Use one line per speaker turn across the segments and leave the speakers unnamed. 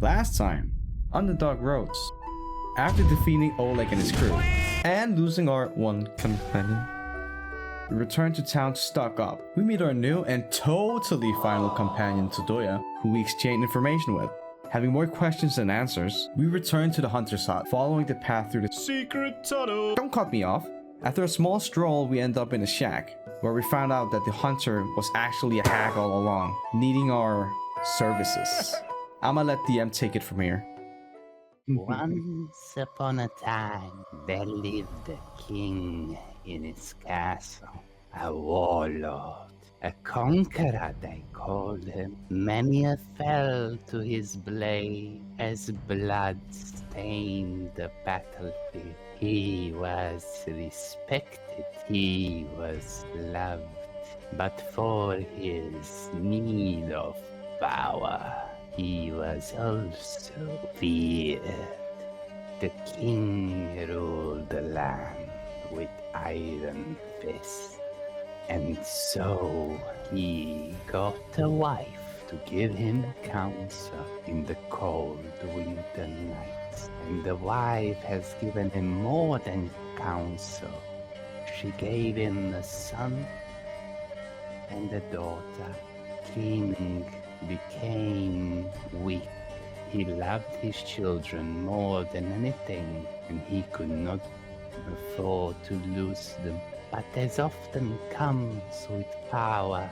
Last time, Underdog Roads. After defeating Oleg and his crew, and losing our one companion, we return to town to stock up. We meet our new and totally final companion Todoya, who we exchange information with. Having more questions than answers, we return to the hunter's hut, following the path through the secret tunnel. Don't cut me off. After a small stroll, we end up in a shack, where we found out that the hunter was actually a hag all along, needing our services. I'ma let DM take it from here.
Once upon a time, there lived a king in his castle, a warlord, a conqueror they called him. Many fell to his blade as blood stained the battlefield. He was respected, he was loved, but for his need of power, he was also feared. The king ruled the land with iron fists, and so he got a wife to give him counsel in the cold winter nights. And the wife has given him more than counsel. She gave him a son and a daughter. King became weak. He loved his children more than anything, and he could not afford to lose them. But as often comes with power,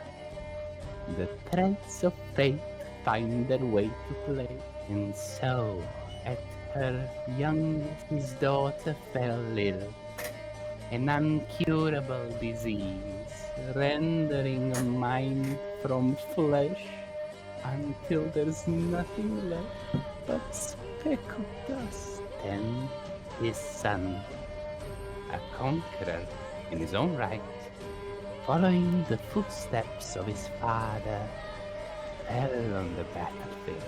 the threads of fate find their way to play. And so, at her youngest, his daughter fell ill, an incurable disease, rendering a mind from flesh until there's nothing left but speck of dust. Then his son, a conqueror in his own right, following the footsteps of his father, fell on the battlefield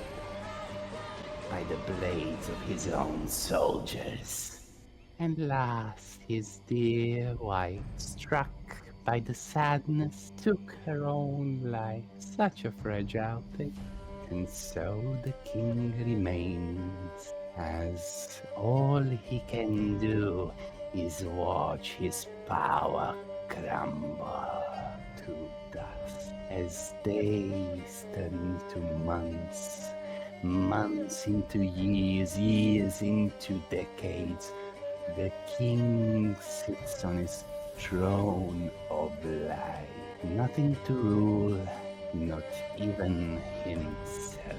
by the blades of his own soldiers. And last, his dear wife, struck by the sadness, took her own life. Such a fragile thing. And so the king remains, as all he can do is watch his power crumble to dust as days turn into months, months into years, years into decades. The king sits on his throne of life, nothing to rule, not even himself.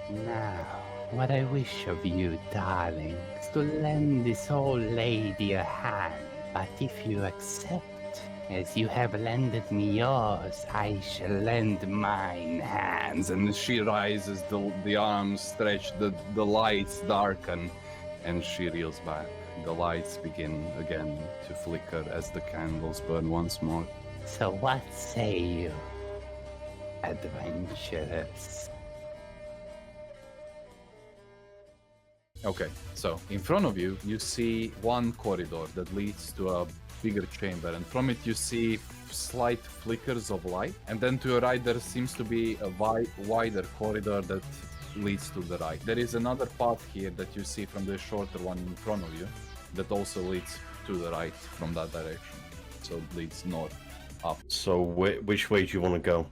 Now, what I wish of you, darling, is to lend this old lady a hand. But if you accept, as you have lended me yours, I shall lend mine hands.
And she rises, the arms stretch, the lights darken, and she reels back. The lights begin again to flicker as the candles burn once more.
So what say you, adventurers?
Okay, so in front of you, you see one corridor that leads to a bigger chamber, and from it you see slight flickers of light. And then to your right, there seems to be a wider corridor that leads to the right. There is another path here that you see from the shorter one in front of you that also leads to the right from that direction. So it leads north, up.
So which way do you want to go?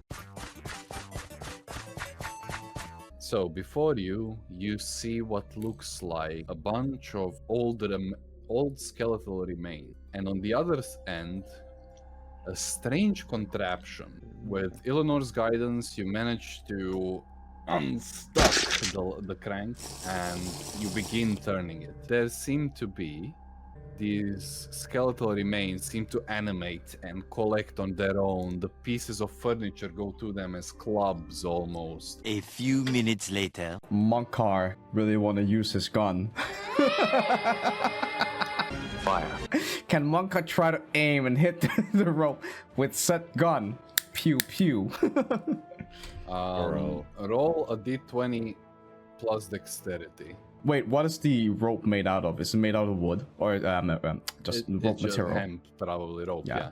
So before you, you see what looks like a bunch of old skeletal remains. And on the other end, a strange contraption. With Eleanor's guidance, you manage to unstuck the crank and you begin turning it. There seem to be these skeletal remains seem to animate and collect on their own. The pieces of furniture go to them as clubs almost.
A few minutes later,
Monkar really want to use his gun.
fire.
Can Monkar try to aim and hit the rope with said gun? Pew pew.
Roll a d20 plus dexterity.
Wait, what is the rope made out of? Is it made out of wood or just rope
it's just
material?
hemp, probably rope. Yeah.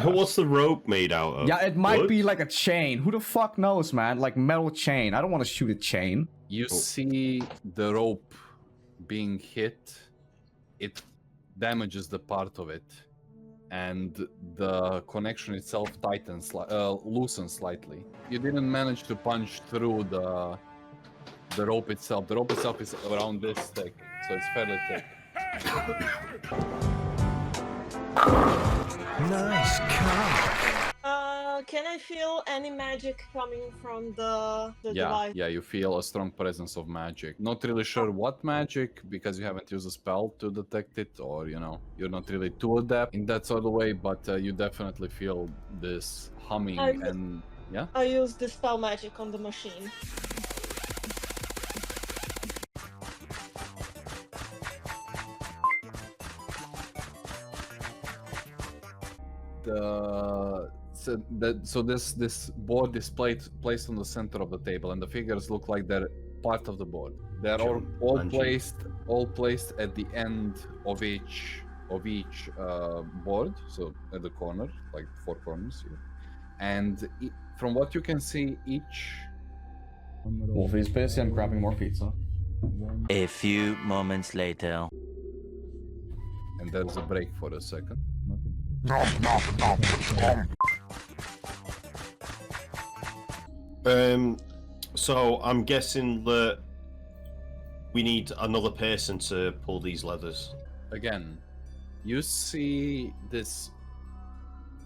What's the rope made out of?
Yeah, it might
Wood?
be like a chain. Who the fuck knows, man? Like metal chain. I don't want to shoot a chain.
You see the rope being hit. It damages the part of it, and the connection itself tightens, loosens slightly. You didn't manage to punch through the rope itself. The rope itself is around this thick, so it's fairly thick.
Nice car.
Can I feel any magic coming from the
Yeah,
device?
yeah, you feel a strong presence of magic. Not really sure what magic, because you haven't used a spell to detect it, or you're not really too adept in that sort of way, but you definitely feel this humming and yeah.
I use the spell magic on the machine.
So this board is placed on the center of the table, and the figures look like they're part of the board. They're all placed at the end of each board, so at the corner, like 4 corners here. And from what you can see, each
Wolfie's busy. I'm grabbing more pizza.
A few moments later.
and there's a break for a second.
So I'm guessing that we need another person to pull these levers.
Again, you see this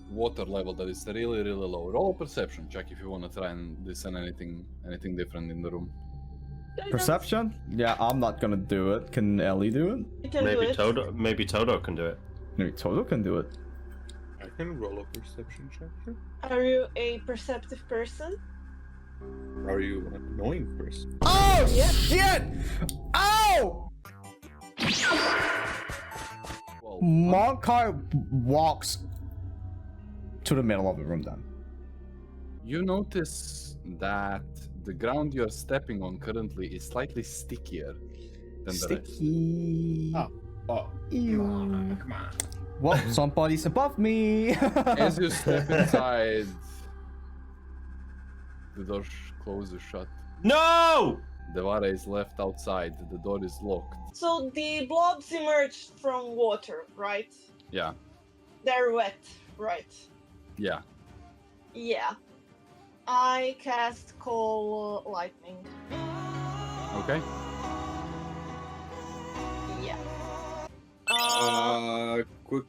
water level that is really, really low. Roll a perception check if you want to try and discern anything different in the room.
Perception? Yeah, I'm not gonna do it. Can Ellie do it?
You can do it.
Maybe Todo can do it.
Maybe Toto can do it.
I can roll a perception check.
Are you a perceptive person?
Are you an annoying person?
Oh
Yeah.
shit! Ow!
Well,
Monkar walks to the middle of the room then.
you notice that the ground you're stepping on currently is slightly stickier than the rest.
Sticky.
Oh,
Ew.
come on.
Well, somebody's above me.
As you step inside, the door closes shut.
No!
Devara is left outside. The door is locked.
So the blobs emerged from water, right?
Yeah,
They're wet, right?
yeah.
Yeah. I cast Call Lightning.
Okay.
Yeah.
Quick.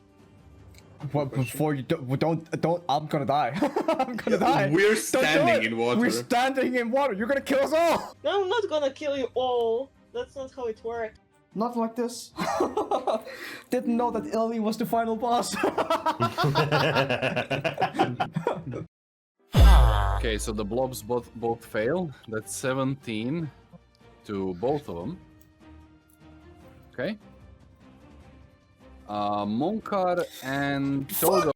What, before you don't, I'm gonna die. I'm gonna die.
We're
Don't do
standing
it.
in water.
We're standing in water. You're gonna kill us all.
No, I'm not gonna kill you all. That's not how it works.
Not like this. Didn't know that Ellie was the final boss.
Okay, so the blobs both fail. That's 17 to both of them. Okay. Monkar and Todo.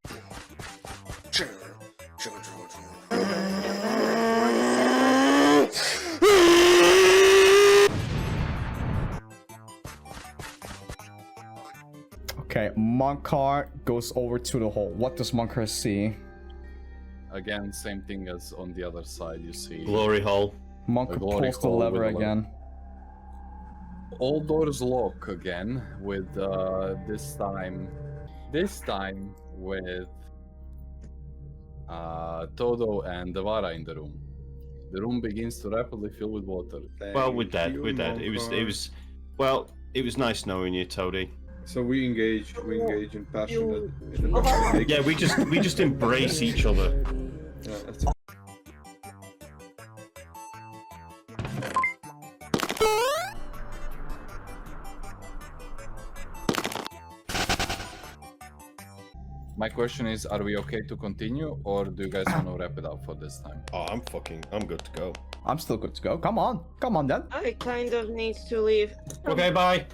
Okay, Monkar goes over to the hole. What does Monkar see?
Again, same thing as on the other side. You see
Glory hole.
Monkar
glory
pulls the
hole
lever
with a
again.
all doors lock again with this time with Todo and Devara in the room. The room begins to rapidly fill with water.
Well, we're dead. We're dead. It was. Well, it was nice knowing you, Toady.
So we engage in passionate.
Yeah, we just embrace each other.
Yeah, that's
My question is, are we okay to continue, or do you guys want to wrap it up for this time?
Oh, I'm good to go.
I'm still good to go. Come on then.
I kind of need to leave.
Okay, bye.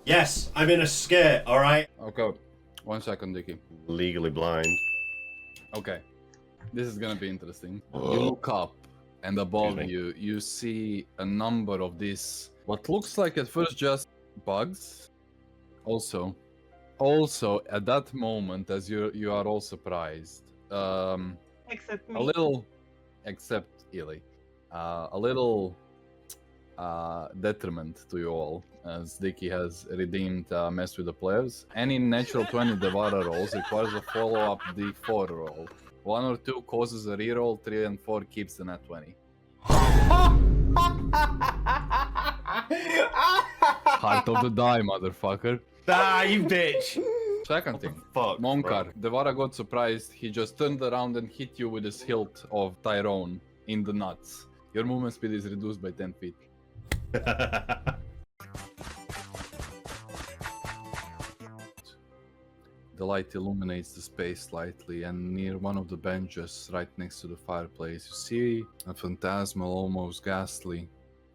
Yes, I'm in a scare. All right.
Okay, 1 second, Dicky.
Legally blind.
Okay, this is gonna be interesting. You look up, and above
Excuse
you see a number of these, what looks like at first just bugs. Also, at that moment, as you are all surprised,
Except
a
me.
little, except Illy, a little detriment to you all, as Dicky has redeemed Mess with the Players. Any natural 20 Devara rolls requires a follow-up D4 roll. 1 or 2 causes a reroll, 3 and 4 keeps the net 20. Heart of the die, motherfucker.
Ah, you bitch!
Second thing,
Fuck.
Monkar. Devara got surprised. He just turned around and hit you with his hilt of Tyrone in the nuts. Your movement speed is reduced by 10 feet.
Bro.
The light illuminates the space slightly, and near one of the benches, right next to the fireplace, you see a phantasmal, almost ghastly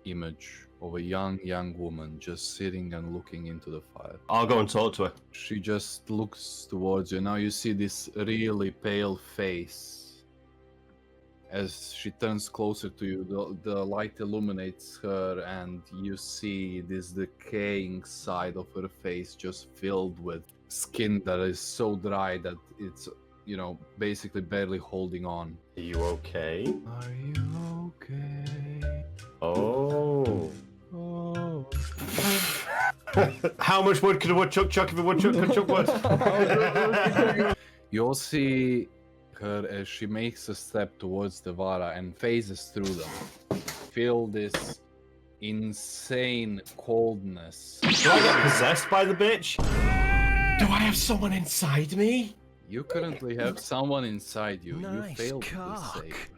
image of a young woman just sitting and looking into the fire.
I'll go and talk to her.
She just looks towards you. Now you see this really pale face. As she turns closer to you, the light illuminates her, and you see this decaying side of her face just filled with skin that is so dry that it's, you know, basically barely holding on.
Are you okay?
Are you okay?
Oh.
Oh.
How much wood could a woodchuck chuck if a woodchuck could chuck wood?
You'll see her as she makes a step towards Devara and phases through them. Feel this insane coldness.
Do I get possessed by the bitch? Do I have someone inside me?
You currently have someone inside you. You failed this save.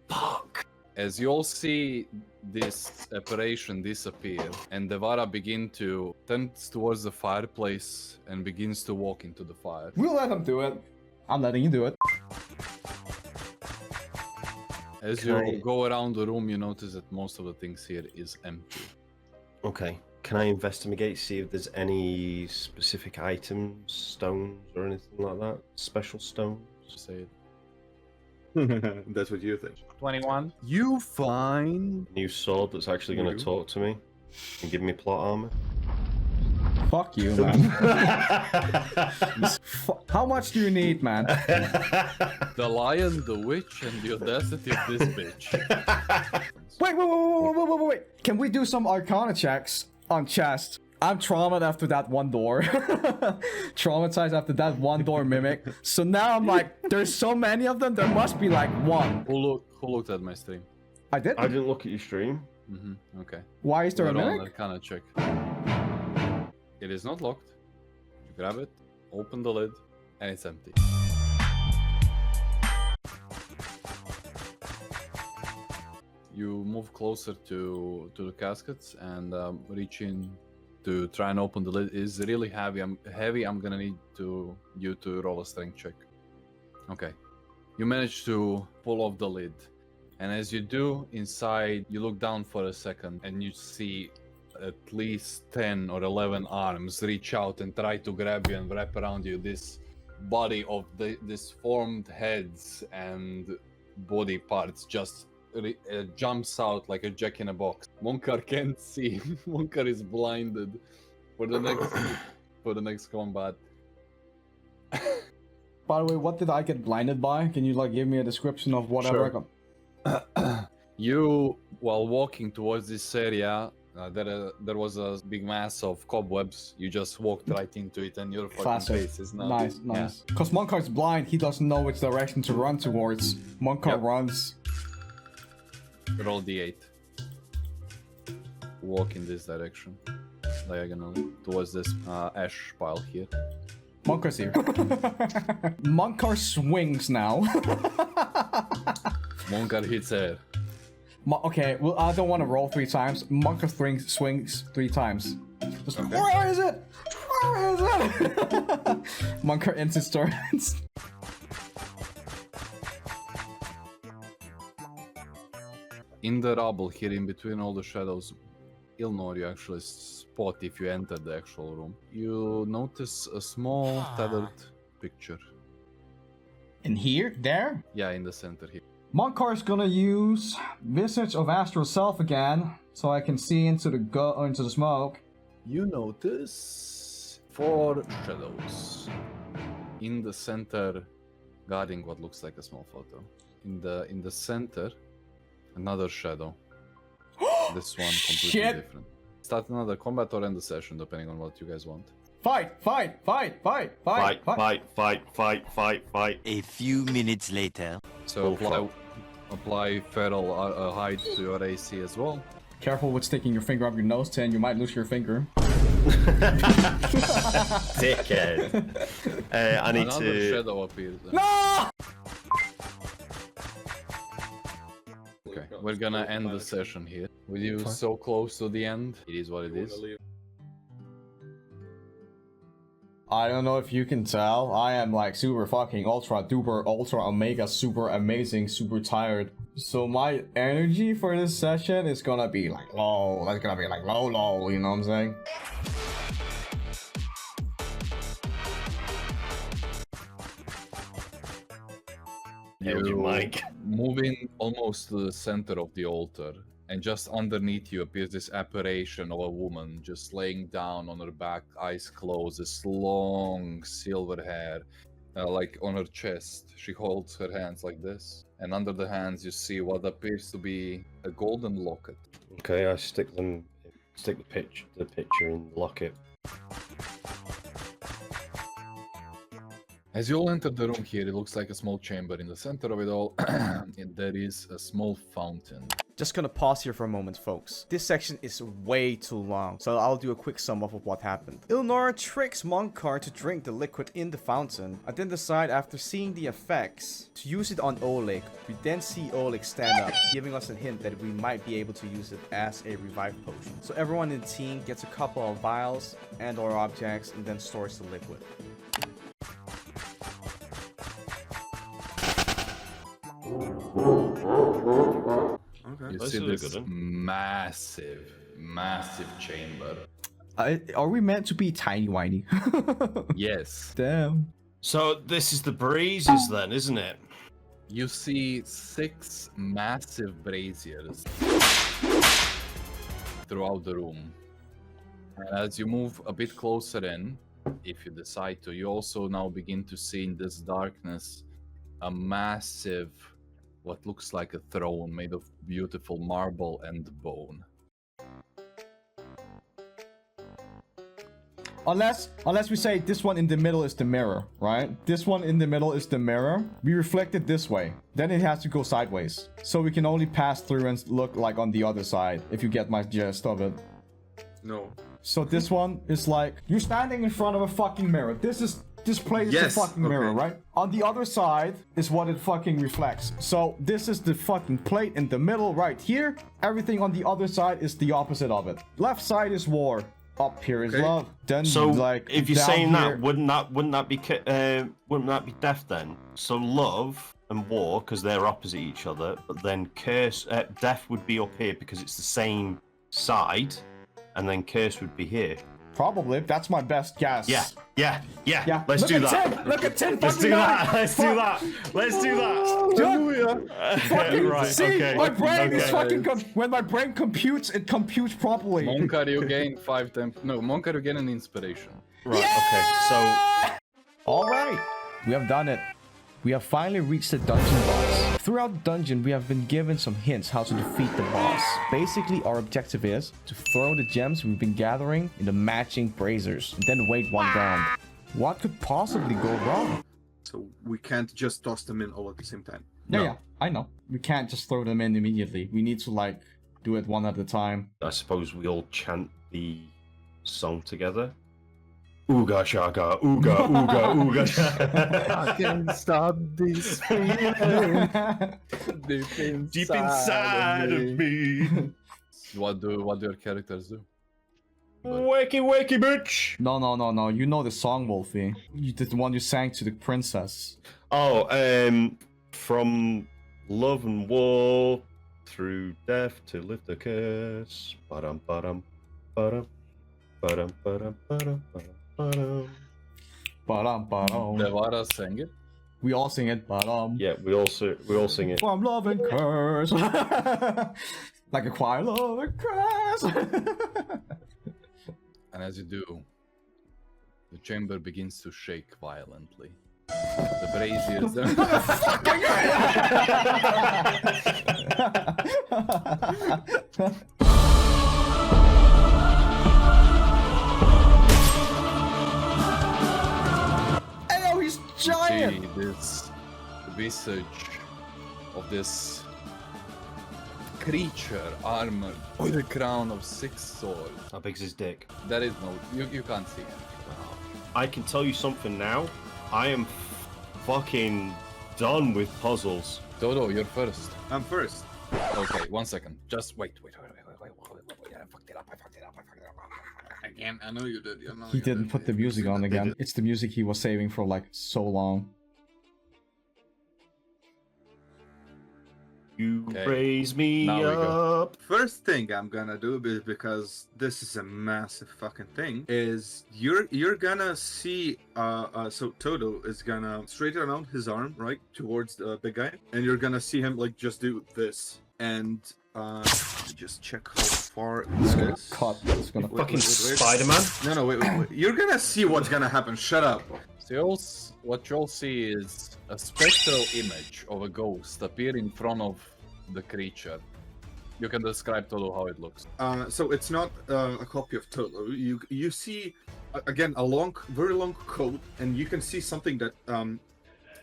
Fuck.
As you all see this apparition disappear, and Devara turns towards the fireplace and begins to walk into the fire.
We'll let him do it. I'm letting you do it.
As
Can
you
I-
go around the room, you notice that most of the things here is empty.
Okay. Can I investigate, see if there's any specific items, stones, or anything like that? Special stones?
Just say it.
That's what you think.
21. You find
New sword that's actually going
You?
to talk to me and give me plot armor?
Fuck you, man. How much do you need, man?
the lion, the witch, and the audacity of this bitch.
Wait. Can we do some arcana checks on chest? I'm traumatized after that one door. Traumatized after that one door mimic. So now I'm like, there's so many of them, there must be like one.
Who looked at my stream?
I did?
I didn't look at your stream.
Okay.
Why is there a
Roll an
mimic?
Arcana check. It is not locked. You grab it, open the lid, and it's empty. You move closer to the caskets and reach in to try and open the lid. It is really heavy. I'm gonna need you to roll a strength check. Okay. You manage to pull off the lid. And as you do, inside, you look down for a second and you see at least 10 or 11 arms reach out and try to grab you and wrap around you. This body of this formed heads and body parts just jumps out like a jack in a box. Monkar can't see. Monkar is blinded for the next combat.
By the way, what did I get blinded by? Can you like give me a description of whatever I
Sure.
got?
You, while walking towards this area, there was a big mass of cobwebs. You just walked right into it, and your fucking
Classic.
face is now
Nice. Because Monkar's blind, he doesn't know which direction to run towards. Monkar
Yep.
runs.
Roll d8. Walk in this direction, diagonally towards this ash pile here.
Monkar's here. Monkar swings now.
Monkar hits air.
Okay, well, I don't want to roll 3 times. Monkar swings 3 times. Just,
Okay.
Where is it? Where is it? Monkar ends his turns.
In the rubble here, in between all the shadows, Ilnor, you actually spot if you enter the actual room. You notice a small tethered picture.
In here? There?
Yeah, in the center here.
Monkar's gonna use Visage of Astral Self again, so I can see into the smoke.
You notice 4 shadows in the center, guarding what looks like a small photo. In the center, another shadow. This one completely
Shit.
different. Start another combat or end the session, depending on what you guys want.
Fight!
Fight, fight, fight, fight.
A few minutes later.
So
Full
apply feral hide to your AC as well.
Careful with sticking your finger up your nose, Tin. You might lose your finger.
Dickhead. I need
Another
to.
shadow appears. Then.
No!
Okay, we're gonna end the session here. With you so close to the end, it is what it is.
I don't know if you can tell. I am like super fucking ultra duper ultra omega super amazing super tired. So my energy for this session is gonna be like low. That's gonna be like low, you know what I'm saying?
Hold your mic.
Moving almost to the center of the altar, and just underneath you appears this apparition of a woman just laying down on her back, eyes closed, this long silver hair, like on her chest. She holds her hands like this, and under the hands you see what appears to be a golden locket.
Okay, I stick the picture in the locket.
As you all enter the room here, it looks like a small chamber. In the center of it all, and there is a small fountain.
Just gonna pause here for a moment, folks. This section is way too long, so I'll do a quick sum up of what happened. Ilnora tricks Monkar to drink the liquid in the fountain, and then decide after seeing the effects to use it on Oleg. We then see Oleg stand up, giving us a hint that we might be able to use it as a revive potion. So everyone in the team gets a couple of vials and or objects and then stores the liquid.
Okay.
You
This
see
is a
this
good one.
massive chamber.
Are we meant to be tiny whiny?
Yes.
Damn.
So this is the breezes then, isn't it?
You see 6 massive braziers throughout the room. And as you move a bit closer in, if you decide to, you also now begin to see in this darkness a massive, what looks like a throne made of beautiful marble and bone.
Unless we say this one in the middle is the mirror, right? This one in the middle is the mirror. We reflect it this way. Then it has to go sideways. So we can only pass through and look like on the other side, if you get my gist of it.
No.
So this one is like, you're standing in front of a fucking mirror. This plate is
Yes,
the fucking mirror,
okay.
right? On the other side is what it fucking reflects. So this is the fucking plate in the middle right here. Everything on the other side is the opposite of it. Left side is war. Up here is
Okay.
love. Then
So
like
if you're
down
saying
here-
that, wouldn't that be death then? So love and war because they're opposite each other, but then death would be up here because it's the same side, and then curse would be here.
Probably. That's my best guess.
Yeah.
Yeah.
Let's
Look
do
at
that.
Tim! Look at Tim!
Let's
fucking
do
got
that.
it!
Let's do that. Let's do that.
Fucking
Right.
see,
Okay.
my brain is
Okay.
fucking when my brain computes, it computes properly.
Monkar, you gain 5 temp. No, Monkar, you gain an inspiration.
Right. Okay. So
All right, we have done it. We have finally reached the dungeon boss. Throughout the dungeon, we have been given some hints how to defeat the boss. Basically, our objective is to throw the gems we've been gathering in the matching braziers, and then wait one round. What could possibly go wrong?
So we can't just toss them in all at the same time.
Yeah, I know. We can't just throw them in immediately. We need to like do it one at a time.
I suppose we all chant the song together. Ooga shaka, ooga, ooga, ooga.
I can't stop this feeling
Deep inside of me.
What do your characters do?
Wakey, wakey, bitch.
No. You know the song, Wolfie. The one you sang to the princess.
Oh, from love and war through death to lift the curse. Ba-dum, ba-dum, ba-dum, ba-dum, ba-dum, ba-dum, ba-dum, ba-dum.
Ba-dum.
Devara sang it.
We all sing it.
Yeah, we all sing it.
From love and curse. Like a choir, love and curse.
And as you do, the chamber begins to shake violently. The braziers.
Fucking shit.
this visage of this creature armored with a crown of 6 swords.
How big's his dick?
There is no, you can't see him.
I can tell you something now. I am fucking done with puzzles.
Dodo, you're first.
I'm first.
Okay, 1 second. Just wait. I fucked it up.
Again, I know you did. I know
He
you
didn't
did.
put the music on
They
again.
did.
It's the music he was saving for like so long.
You
Okay.
raise me
Now we go.
up.
First thing I'm gonna do is because this is a massive fucking thing. Is you're gonna see so Todo is gonna straighten out his arm right towards the big guy, and you're gonna see him like just do this and let me just check how far it is.
Cut. It's gonna.
Fucking
wait.
Spider-Man.
No, wait. You're gonna see what's gonna happen. Shut up.
So what you'll see is a spectral image of a ghost appear in front of the creature. You can describe Todo how it looks.
So it's not a copy of Toto. You see again a very long coat, and you can see something that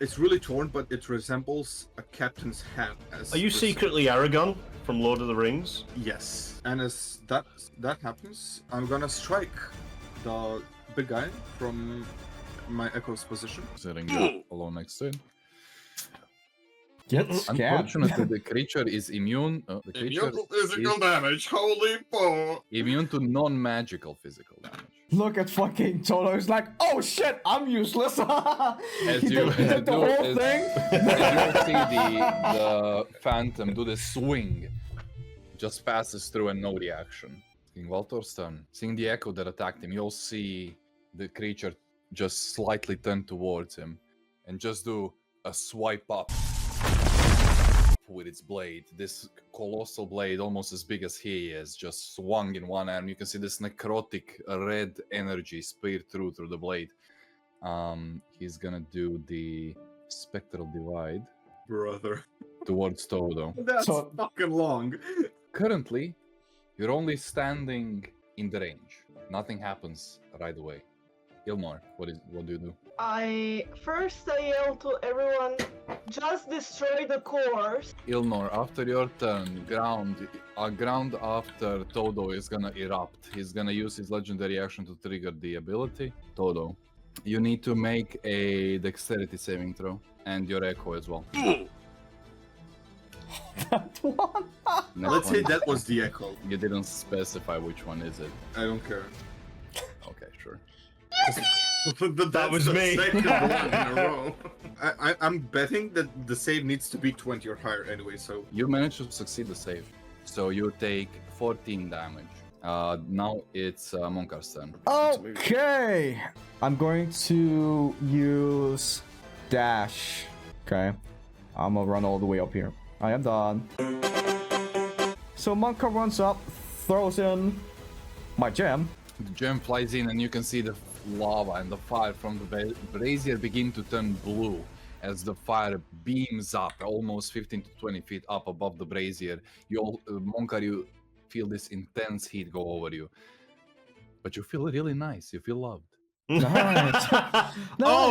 it's really torn, but it resembles a captain's hat.
Are you secretly Aragon from Lord of the Rings?
Yes. And as that happens, I'm gonna strike the big guy from my Echo's position.
Sitting there alone next to it.
Get scared.
Unfortunately, the creature is immune. The creature is
damage. Holy fuck!
immune to non-magical physical damage.
Look at fucking Toto. He's like, oh shit, I'm useless.
As
he
you,
did the whole thing.
as you see the phantom do the swing, just passes through and no reaction. King Valtor's turn. Seeing the echo that attacked him, you'll see the creature just slightly turn towards him and just do a swipe up with its blade. This colossal blade, almost as big as he is, just swung in one arm. You can see this necrotic red energy spear through the blade. He's gonna do the spectral divide
Brother.
towards Todo.
That's
So-
fucking long.
Currently, you're only standing in the range. Nothing happens right away. Ilmar, what do you do?
I yell to everyone, just destroy the cores.
Ilnor, after your turn, ground after Todo is gonna erupt. He's gonna use his legendary action to trigger the ability. Todo, you need to make a dexterity saving throw, and your echo as well.
That one.
Next
Let's say
one.
that was the Echo.
You didn't specify which one is it.
I don't care.
Okay, sure.
That
was me.
Second one in a row. I'm betting that the save needs to be 20 or higher anyway. So
You managed to succeed the save, so you take 14 damage. Now it's Monkar's turn.
Okay. I'm going to use dash. Okay. I'm gonna run all the way up here. I am done. So Monka runs up, throws in my gem.
The gem flies in, and you can see the lava and the fire from the brazier begin to turn blue as the fire beams up almost 15 to 20 feet up above the brazier. Monkar, you feel this intense heat go over you, but you feel really nice. You feel loved.
Nice.
Oh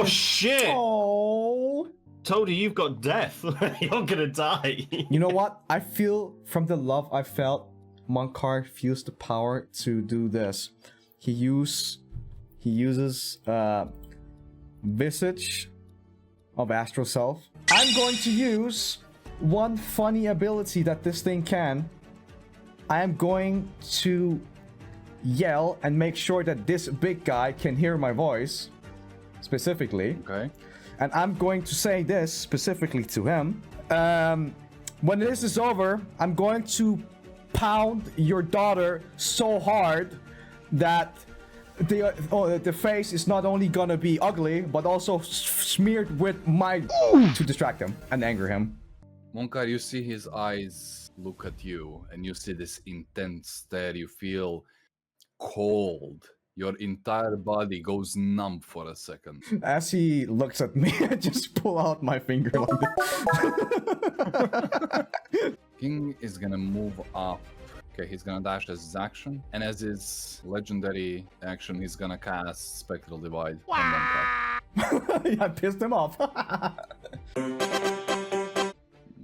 Nice.
shit!
Oh.
Toady, you've got death. You're gonna die.
You know what? I feel from the love I felt, Monkar feels the power to do this. He uses Visage of Astral Self. I'm going to use one funny ability that this thing can. I am going to yell and make sure that this big guy can hear my voice specifically.
Okay.
And I'm going to say this specifically to him. When this is over, I'm going to pound your daughter so hard that the face is not only gonna be ugly, but also smeared with my to distract him and anger him.
Monkar, you see his eyes look at you, and you see this intense stare. You feel cold. Your entire body goes numb for a second.
As he looks at me, I just pull out my finger like this.
King is gonna move up. Okay, he's gonna dash as his action, and as his legendary action, he's gonna cast Spectral Divide on Monkar.
I pissed him off.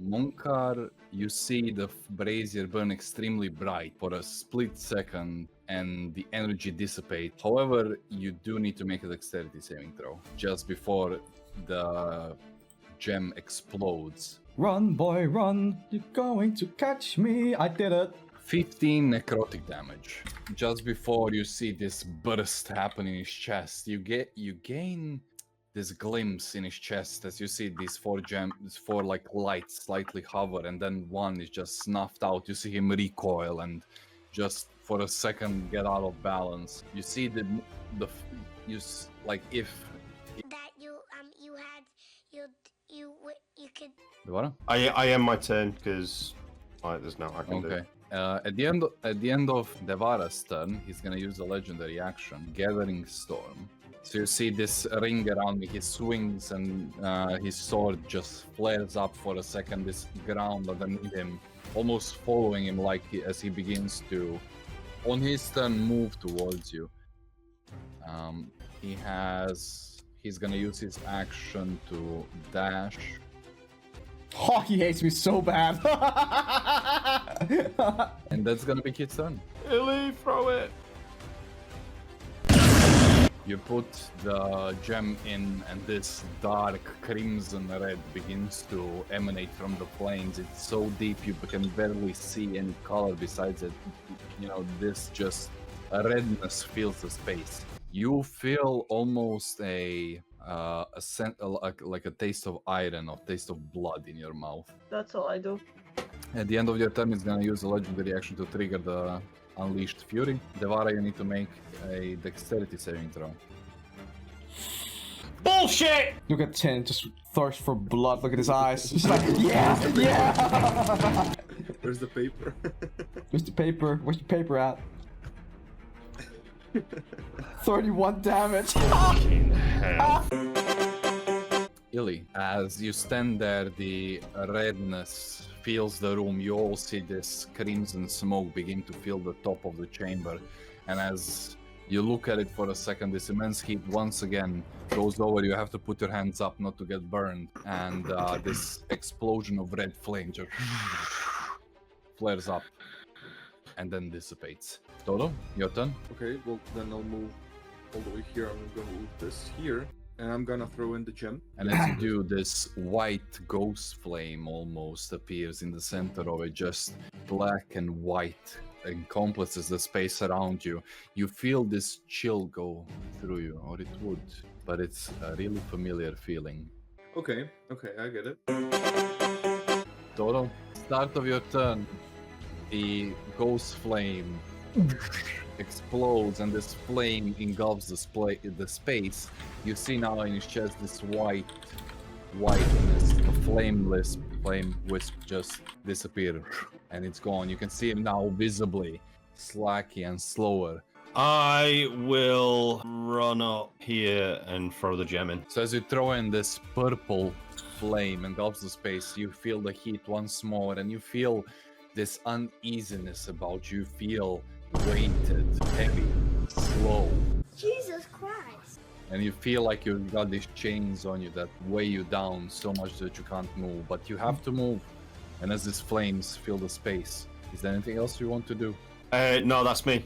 Munkar, you see the brazier burn extremely bright for a split second and the energy dissipates. However, you do need to make a dexterity saving throw just before the gem explodes.
Run, boy, run. You're going to catch me. I did it.
15 necrotic damage. Just before you see this burst happen in his chest, you gain this glimpse in his chest as you see these four like lights slightly hover, and then one is just snuffed out. You see him recoil and just for a second get out of balance. You see like if
that you could.
What?
I end my turn because there's no I can do.
Okay. At the end of Devara's turn, he's gonna use a legendary action, Gathering Storm. So you see this ring around me. He swings and his sword just flares up for a second. This ground underneath him, almost following him as he begins to, on his turn, move towards you. He's gonna use his action to dash.
Oh, he hates me so bad.
And that's gonna be his turn.
Illy, throw it.
You put the gem in, and this dark crimson red begins to emanate from the flames. It's so deep you can barely see any color besides it. You know, this just redness fills the space. You feel almost a scent, like a taste of iron or taste of blood in your mouth.
That's all I do.
At the end of your turn, it's gonna use a legendary action to trigger the Unleashed Fury. Devara, you need to make a dexterity saving throw.
Bullshit!
Look at Tin, just thirst for blood. Look at his eyes. Just like, yeah, yeah.
Where's the paper?
Where's the paper? Where's the paper at? 31 damage.
Illy, as you stand there, the redness fills the room. You all see this crimson smoke begin to fill the top of the chamber. And as you look at it for a second, this immense heat once again goes over. You have to put your hands up not to get burned. And this explosion of red flame just flares up and then dissipates. Dodo, your turn.
Okay, well then I'll move all the way here. I'm gonna move this here, and I'm gonna throw in the gem.
And as you do, this white ghost flame almost appears in the center of it, just black and white, encompasses the space around you. You feel this chill go through you, or it would, but it's a really familiar feeling.
Okay, I get it.
Dodo, start of your turn, the ghost flame explodes and this flame engulfs the space. You see now in his chest this whiteness, the flame wisp just disappeared and it's gone. You can see him now visibly slacky and slower.
I will run up here and throw the gem in.
So as you throw in this purple flame engulfs the space, you feel the heat once more and you feel this uneasiness about you. Feel weighted, heavy, slow.
Jesus Christ.
And you feel like you've got these chains on you that weigh you down so much that you can't move, but you have to move. And as these flames fill the space, is there anything else you want to do?
No, that's me.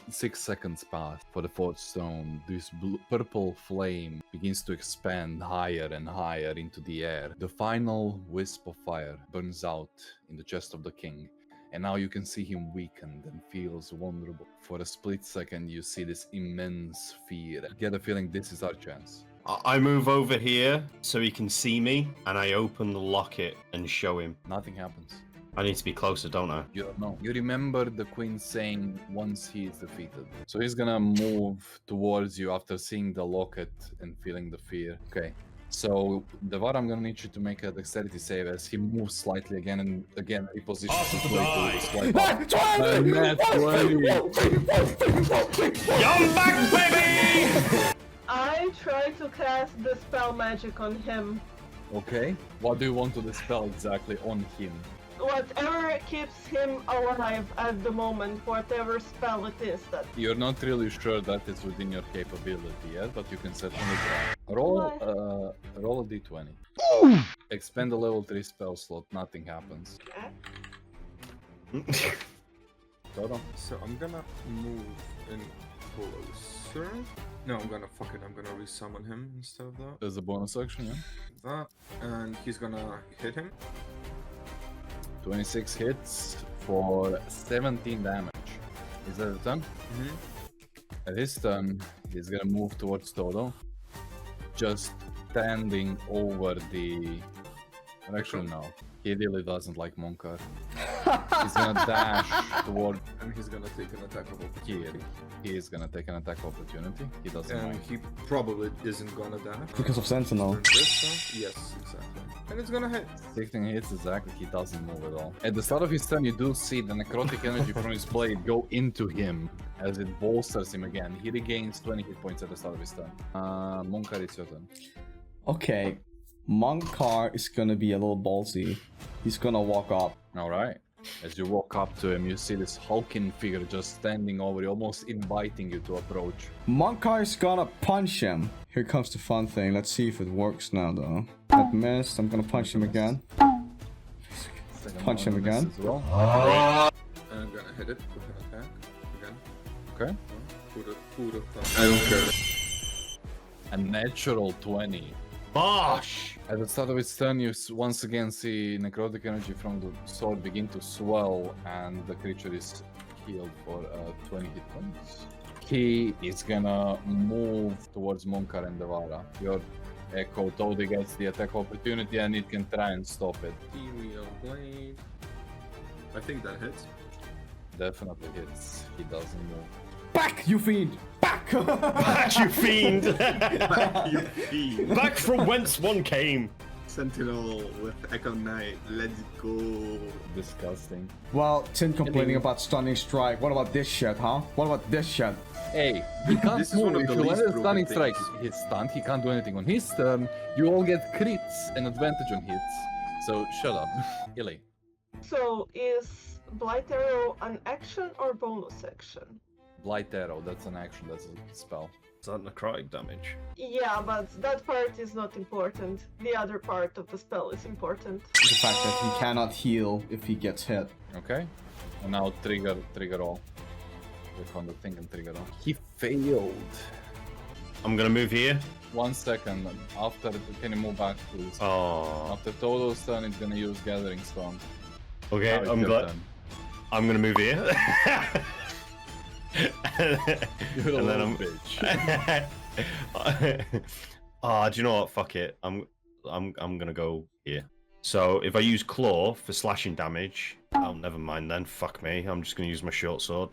6 seconds pass for the fourth stone. This purple flame begins to expand higher and higher into the air. The final wisp of fire burns out in the chest of the king. And now you can see him weakened and feels vulnerable. For a split second, you see this immense fear. You get a feeling this is our chance.
I move over here so he can see me, and I open the locket and show him.
Nothing happens.
I need to be closer, don't I?
You don't know. You remember the queen saying once he is defeated. So he's gonna move towards you after seeing the locket and feeling the fear. Okay. So, Devara, I'm gonna need you to make a dexterity save as he moves slightly again and again repositions the blade to
Young back, baby!
I try to cast Dispel Magic on him.
Okay. What do you want to dispel exactly on him?
whatever keeps him alive at the moment, whatever spell it is that.
You're not really sure that it's within your capability yet, but you can certainly try. Roll a d20. Expend a level 3 spell slot, nothing happens. Toto?
So I'm gonna move in closer. No, I'm gonna resummon him instead of that.
As a bonus action, yeah?
That, and he's gonna hit him.
26 hits for 17 damage. Is that a turn?
Mm-hmm.
At his turn, he's gonna move towards Toto. Just standing over the... Actually, no. He really doesn't like Monkar. He's gonna dash toward...
And he's gonna take an attack of opportunity.
He is gonna take an attack opportunity. He doesn't
And
mind.
he probably isn't gonna dash.
Because of Sentinel.
Turn this down. Yes, exactly. And it's gonna hit.
16 hits exactly, he doesn't move at all. At the start of his turn, you do see the necrotic energy from his blade go into him as it bolsters him again. He regains 20 hit points at the start of his turn. Monkar, it's your turn.
Okay. Monkar is gonna be a little ballsy. He's gonna walk up.
Alright. As you walk up to him, you see this hulking figure just standing over you, almost inviting you to approach.
Monkar is gonna punch him. Here comes the fun thing. Let's see if it works now, though. That missed. I'm gonna punch him again.
Second
Punch him
one
again.
misses as well.
And I'm gonna hit it with an attack. Again.
Okay.
Who would have thought? I don't care.
A natural 20.
Bosh!
At the start of its turn, you once again see necrotic energy from the sword begin to swell, and the creature is healed for 20 hit points. He is gonna move towards Monkar and Devara. Your Echo totally gets the attack opportunity, and it can try and stop it.
Ethereal Blade. I think that hits.
Definitely hits. He doesn't move.
Back, you fiend! Back!
Back, you fiend!
You fiend.
Back from whence one came!
Sentinel with Echo Knight. Let's go.
Disgusting.
Well, Tin complaining about stunning strike. What about this shit, huh? What about this shit?
Hey, he can't
This is
move.
one of
If
the
you
least
land a stunning
broken
strike,
things.
he's stunned. He can't do anything on his turn. You all get crits and advantage on hits. So shut up, Illy.
So is Blight Arrow an action or bonus action?
Blight Arrow, that's an action, that's a spell.
Is that necrotic damage?
Yeah, but that part is not important. The other part of the spell is important.
The fact that he cannot heal if he gets hit.
Okay. And now trigger all. Click on the thing and trigger all. He failed.
I'm gonna move here.
1 second. After, can you move back, please?
Oh.
After Toto's turn, it's gonna use Gathering Storm.
Okay,
Now it's
I'm
your
glad.
turn.
I'm gonna move here.
You're a
And then
little
I'm-
bitch.
Do you know what? Fuck it. I'm gonna go here. So if I use claw for slashing damage, oh, never mind then. Fuck me. I'm just gonna use my short sword.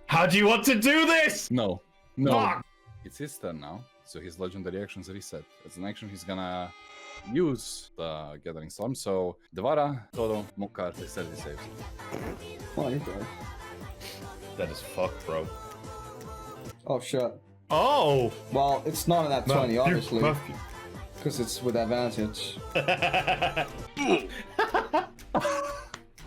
How do you want to do this?
No. No.
Fuck!
It's his turn now, so his legendary actions reset. As an action, he's gonna use the Gathering Storm. So, Devara, Toto, Monkar, dexterity saves.
Oh, you're good.
That is fucked, bro.
Oh, shit.
Oh!
Well, it's not an at 20, obviously.
Matthew.
Because it's with advantage.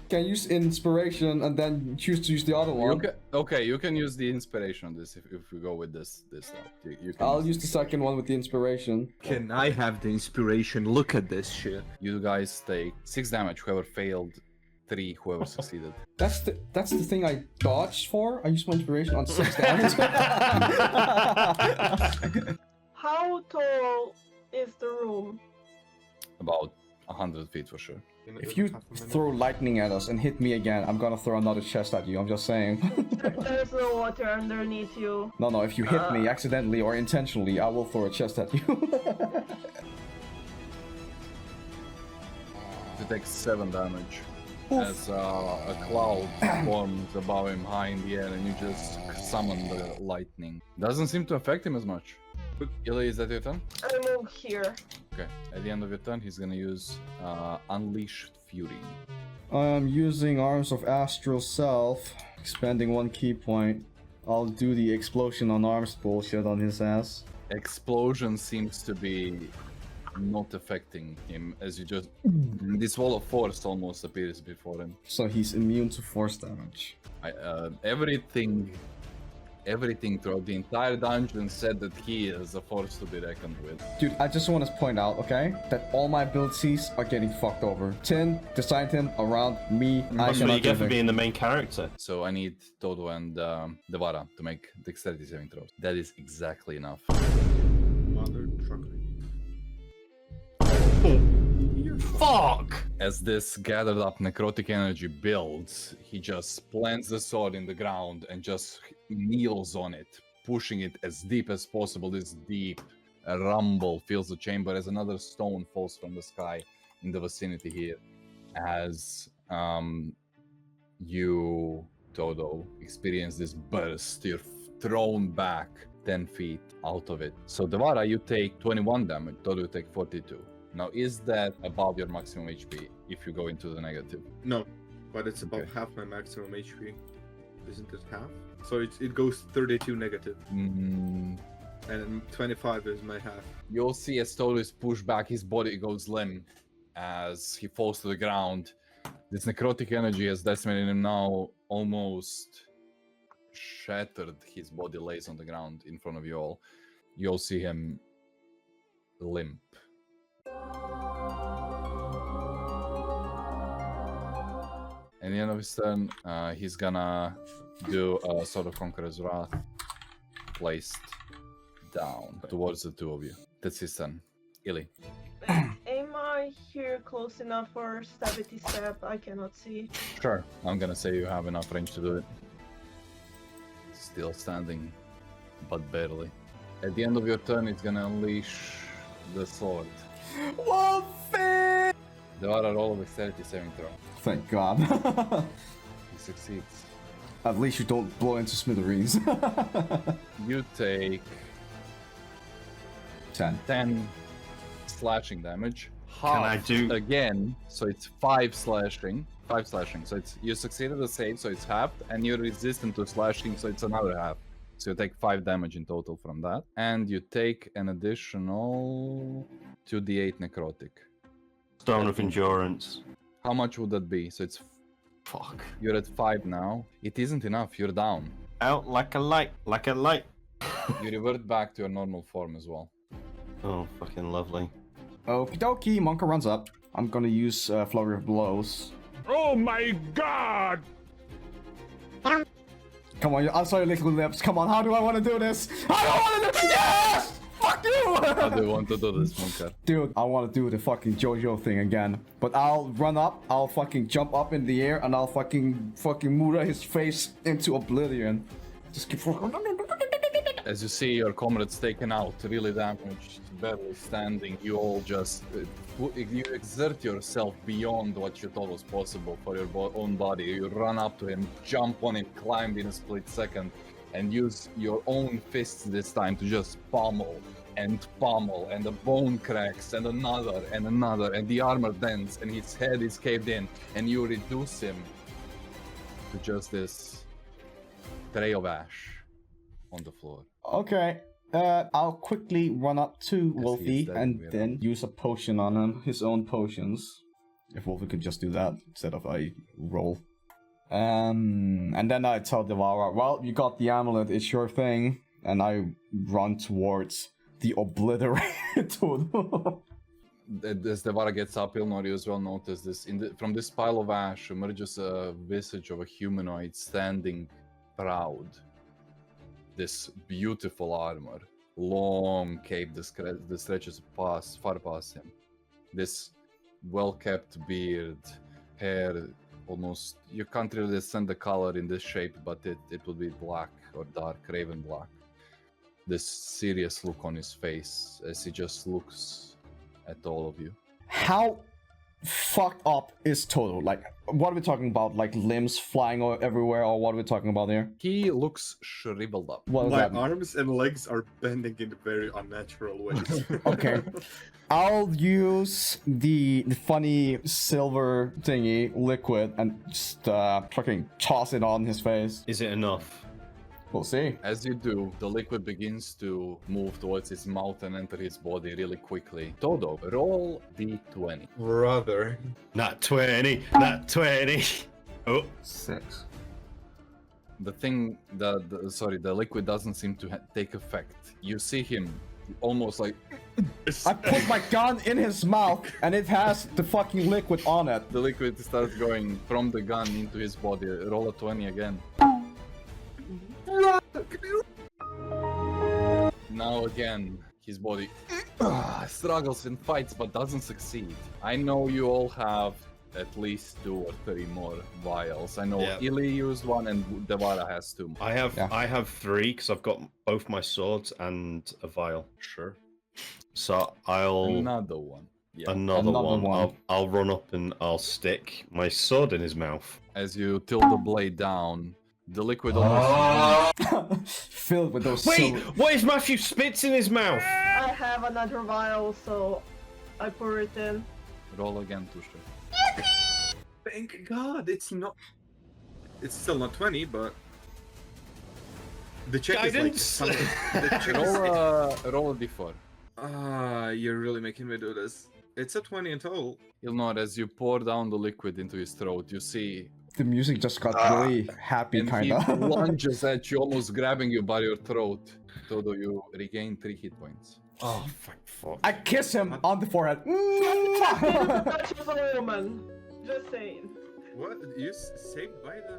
Can use inspiration and then choose to use the other one.
Okay, you can use the inspiration on this if we go with this now. You can
I'll use the second one with the inspiration.
Can I have the inspiration? Look at this shit.
You guys take 6 damage, whoever failed, 3, whoever succeeded.
That's the thing I dodged for. I used my inspiration on 6 damage.
How tall is the room?
About 100 feet for sure.
If you throw lightning at us and hit me again, I'm gonna throw another chest at you. I'm just saying.
There's no water underneath you.
No, if you hit me accidentally or intentionally, I will throw a chest at you.
He takes 7 damage. As a cloud forms above him high in the air, and you just summon the lightning. Doesn't seem to affect him as much. Illy, is that your turn?
I move here.
Okay. At the end of your turn, he's gonna use Unleashed Fury.
I'm using Arms of Astral Self, expending 1 key point. I'll do the explosion on arms bullshit on his ass.
Explosion seems to be not affecting him as you just this wall of force almost appears before him.
So he's immune to force damage.
Everything throughout the entire dungeon said that he is a force to be reckoned with.
Dude, I just want to point out, okay, that all my abilities are getting fucked over. Tin, designed him around me. I
That's what you
cannot do
get for
anything.
being the main character.
So I need Todo and Devara to make dexterity saving throws. That is exactly enough.
Mother trucker.
Fuck!
As this gathered up necrotic energy builds, he just plants the sword in the ground and just kneels on it, pushing it as deep as possible. This deep rumble fills the chamber as another stone falls from the sky in the vicinity here. As you, Todo, experience this burst, you're thrown back 10 feet out of it. So Devara, you take 21 damage, Todo, you take 42. Now, is that above your maximum HP if you go into the negative?
No, but it's about
Okay.
half my maximum HP. Isn't it half? So it goes 32 negative, and 25 is my half.
You'll see as Todo is pushed back, his body goes limp as he falls to the ground. This necrotic energy has decimated him now, almost shattered. His body lays on the ground in front of you all. You'll see him limp. At the end of his turn, he's gonna do a sort of Conqueror's Wrath placed down towards the two of you. That's his turn. Illy.
Am I here close enough for stabby stab? I cannot see.
Sure. I'm gonna say you have enough range to do it. Still standing, but barely. At the end of your turn, it's gonna unleash the sword.
Wolfie!
Devara, roll a dexterity saving throw.
Thank God.
He succeeds.
At least you don't blow into smithereens.
You take
10.
10 slashing damage.
Can I
Halved
do-
again? So it's 5 slashing. 5 slashing. So it's you succeeded the save, so it's halved, and you're resistant to slashing, so it's another half. So you take 5 damage in total from that, and you take an additional 2d8 necrotic.
Stone of Endurance.
How much would that be? So it's
Fuck.
you're at 5 now. It isn't enough. You're down.
Out like a light, like a light.
You revert back to your normal form as well.
Oh, fucking lovely.
Okie dokie, Monka runs up. I'm gonna use Flurry of Blows.
Oh my god!
Come on, I saw your liquid lips. Come on, how do I want to do this? I don't want to do Yes! Fuck you!
How do you want to do this, Monka?
Dude, I want to do the fucking JoJo thing again. But I'll run up, I'll fucking jump up in the air, and I'll fucking Mura his face into oblivion. Just keep
As you see your comrades taken out, really damaged, barely standing, you all just you exert yourself beyond what you thought was possible for your own body. You run up to him, jump on him, climb in a split second, and use your own fists this time to just pummel, and the bone cracks, and another, and the armor dents, and his head is caved in, and you reduce him to just this tray of ash on the floor.
Okay. I'll quickly run up to
Yes, he
Wolfie
is dead,
and
we are
then use a potion on him, his own potions. If Wolfie could just do that instead of I roll. And then I tell Devara, well, you got the amulet, it's your thing. And I run towards the obliterated total.
As Devara gets up, Ilnori as well notice this. From this pile of ash emerges a visage of a humanoid standing proud. This beautiful armor, long cape that stretches far past him. This well-kept beard, hair, almost, you can't really discern the color in this shape, but it would be black or dark raven black. This serious look on his face as he just looks at all of you.
How fucked up is Toto? Like, what are we talking about? Like limbs flying everywhere, or what are we talking about here?
He looks shriveled up.
What does
My
that mean?
arms and legs are bending in very unnatural ways.
Okay. I'll use the funny silver thingy, liquid, and just fucking toss it on his face.
Is it enough?
We'll see.
As you do, the liquid begins to move towards his mouth and enter his body really quickly. Todo, roll d20.
Brother.
Not 20. Not 20. Oh.
6.
The thing, the liquid doesn't seem to take effect. You see him almost like
I put my gun in his mouth, and it has the fucking liquid on it.
the liquid starts going from the gun into his body. Roll a 20 again. Now again, his body struggles and fights but doesn't succeed. I know you all have at least 2 or 3 more vials. I know
Yeah.
Ili used one and Devara has 2.
I have
Yeah.
I have 3 because I've got both my swords and a vial.
Sure.
So I'll
Another one. Yeah.
another
Another
one.
one.
I'll run up and I'll stick my sword in his mouth.
As you tilt the blade down, the liquid almost
Filled with those
Wait,
silver-
what is Matthew spits in his mouth?
I have another vial, so I pour it in.
roll again, Tusha.
Thank God, it's not. It's still not 20, but the check
Guidance.
is like. The check
Roll a d4.
You're really making me do this. It's a 20 in total.
You'll note as you pour down the liquid into his throat, you see,
The music just got really happy,
and
kind
he
of.
lunges at you, almost grabbing you by your throat. Todo, you regain 3 hit points.
Oh, thank fuck.
I kiss him on the forehead.
Touch of a woman. Just saying.
What? You saved by the.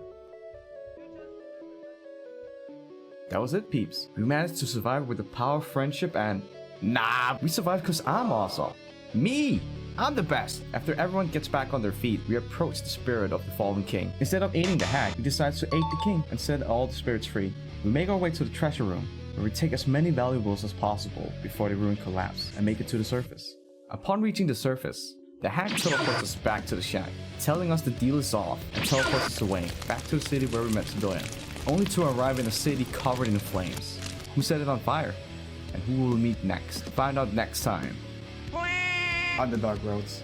That was it, peeps. We managed to survive with the power of friendship and... Nah, we survived because I'm awesome. Me! I'm the best! After everyone gets back on their feet, we approach the spirit of the fallen king. Instead of aiding the hag, he decides to aid the king and set all the spirits free. We make our way to the treasure room, where we take as many valuables as possible before the ruin collapses and make it to the surface. Upon reaching the surface, the hag teleports us back to the shack, telling us the deal is off and teleports us away, back to the city where we met Sedoyan, only to arrive in a city covered in flames. Who set it on fire? And who will we meet next? Find out next time on the Dark Roads.